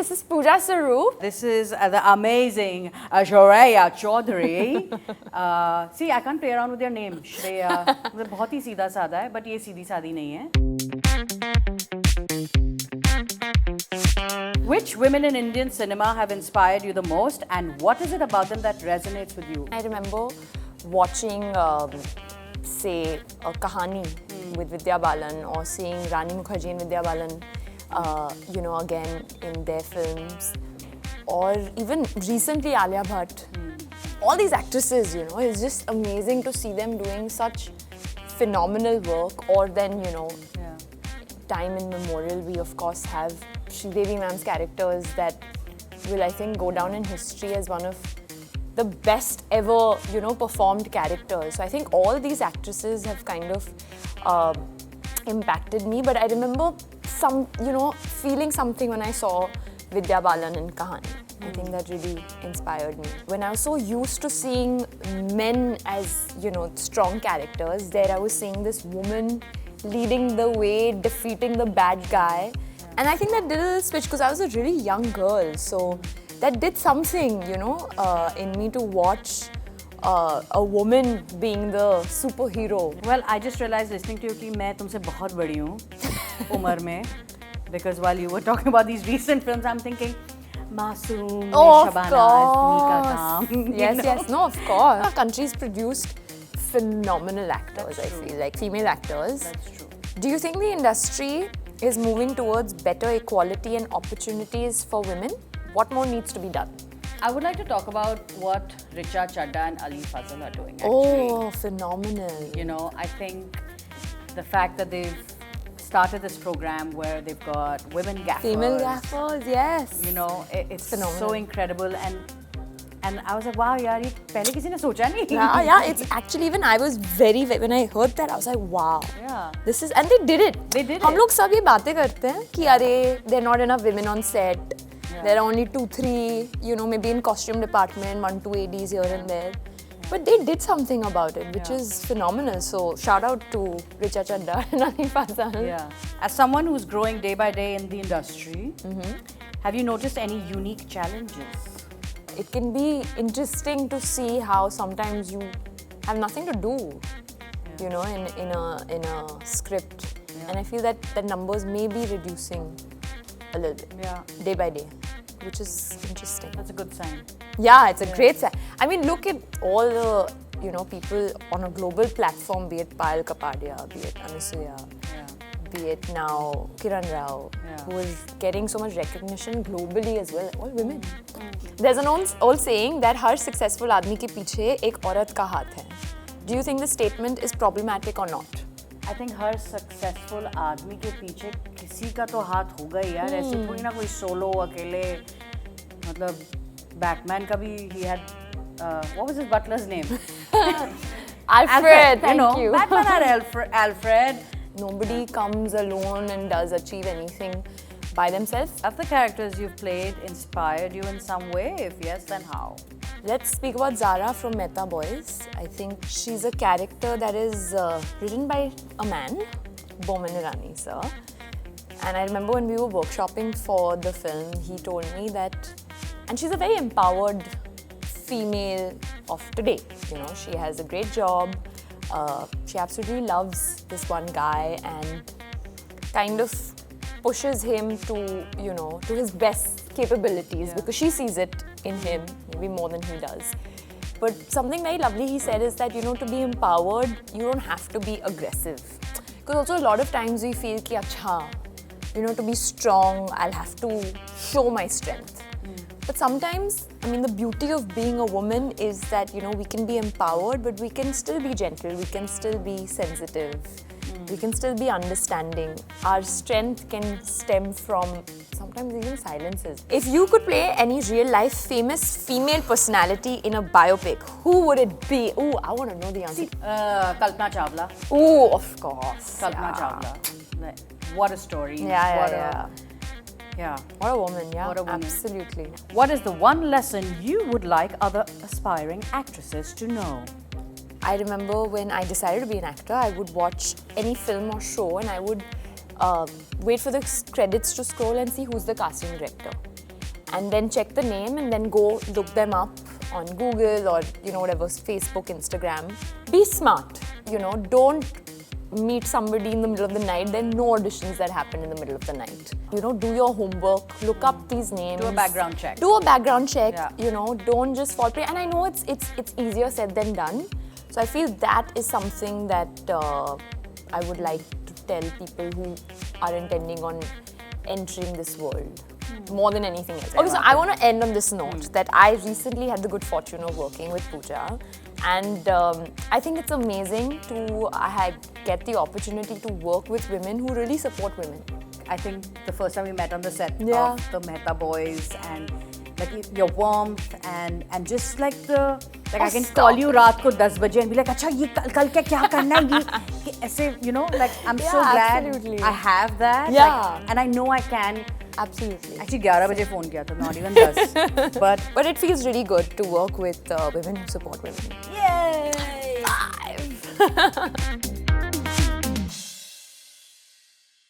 this is Pooja Saroop. This is the amazing Shreya Chaudhary. See, I can't play around with your name, Shreya. मतलब बहुत ही सीधा साधा है, but ये सीधी सादी नहीं है. Which women in Indian cinema have inspired you the most, and what is it about them that resonates with you? I remember watching, say, a Kahani with Vidya Balan, or seeing Rani Mukherjee and Vidya Balan, again in their films, or even recently Alia Bhatt. All these actresses, it's just amazing to see them doing such phenomenal work. Or then, time immemorial, we of course have Sridevi ma'am's characters that will, I think, go down in history as one of the best ever, performed characters. So I think all these actresses have kind of impacted me. But I remember feeling something when I saw Vidya Balan in Kahani. I think that really inspired me. When I was so used to seeing men as, strong characters, there I was seeing this woman leading the way, defeating the bad guy. And I think that did a switch because I was a really young girl. So that did something, in me to watch a woman being the superhero. Well, I just realized listening to you कि मैं तुमसे बहुत बड़ी हूँ उम्र में. Because while you were talking about these recent films, I'm thinking, Masoom, Shabana Azmi ka kaam. Yes, no, of course. Our country's produced phenomenal actors, I feel, like female actors. That's true. Do you think the industry is moving towards better equality and opportunities for women? What more needs to be done? I would like to talk about what Richa Chadda and Ali Fazal are doing, actually. Oh, phenomenal. I think the fact that they've started this program where they've got women gaffers. Female gaffers, yes. It's phenomenal. so incredible. And I was like, wow, yaar, ye pehle kisi ne socha nahi. Yeah, it's actually, even I was when I heard that, I was like, wow. Yeah. This is, and they did it. They did हम it. लोग सब ये बातें करते हैं कि अरे, there are not enough women on set. Yeah. There are only 2-3, maybe in costume department, 1-2 ADs here and there. But they did something about it, which is phenomenal. So shout out to Richa Chadda and Ali Fazal. Yeah. As someone who's growing day by day in the industry, have you noticed any unique challenges? It can be interesting to see how sometimes you have nothing to do, in a script. Yeah. And I feel that the numbers may be reducing a little bit, day by day, which is interesting. That's a good sign. Yeah, it's a great sign. I mean, look at all the, people on a global platform, be it Payal Kapadia, be it Anusuya, be it now Kiran Rao, who is getting so much recognition globally as well, all women. There's an old saying that her successful आदमी के पीछे एक औरत का हाथ है. Do you think the statement is problematic or not? I think her successful आदमी के पीछे किसी का तो हाथ होगा ही यार. ऐसे थोड़ी ना कोई सोलो अकेले, मतलब Batman का भी he had what was his butler's name? Alfred, thank you. Batman had Alfred. Nobody comes alone and does achieve anything by themselves. Have the characters you've played inspired you in some way? If yes, then how? Let's speak about Zara from Mehta Boys. I think she's a character that is written by a man, Boman Irani sir. And I remember when we were workshopping for the film, he told me that, and she's a very empowered female of today. She has a great job. She absolutely loves this one guy and kind of pushes him to, to his best capabilities because she sees it in him, maybe more than he does. But something very lovely he said is that, to be empowered, you don't have to be aggressive. Because also a lot of times we feel ki acha, to be strong, I'll have to show my strength. But sometimes, the beauty of being a woman is that, we can be empowered, but we can still be gentle, we can still be sensitive. We can still be understanding. Our strength can stem from sometimes even silences. If you could play any real-life famous female personality in a biopic, who would it be? Ooh, I want to know the answer. Kalpana Chawla. Ooh, of course. Kalpana Chawla. What a story. Yeah. What a woman, yeah. What a woman. Absolutely. What is the one lesson you would like other aspiring actresses to know? I remember when I decided to be an actor, I would watch any film or show and I would wait for the credits to scroll and see who's the casting director. and then check the name and then go look them up on Google or whatever, Facebook, Instagram. Be smart. Don't meet somebody in the middle of the night. There are no auditions that happen in the middle of the night. Do your homework, look up these names. Do a background check. Yeah. Don't just fall prey. And I know it's easier said than done. So I feel that is something that I would like to tell people who are intending on entering this world. More than anything else. Okay, so I want to end on this note that I recently had the good fortune of working with Pooja, and I think it's amazing to get the opportunity to work with women who really support women. I think the first time we met on the set of the Mehta Boys, and like your warmth and just like the I can call you raat ko 10 baje and be like, "Acha, ye kal kya karna hai?" Ye aise, like I'm so glad absolutely. I have that. Yeah. And I know I can. Absolutely. Actually, 11 baje phone kiya tha, not even 10. But it feels really good to work with women who support women. Yay! 5.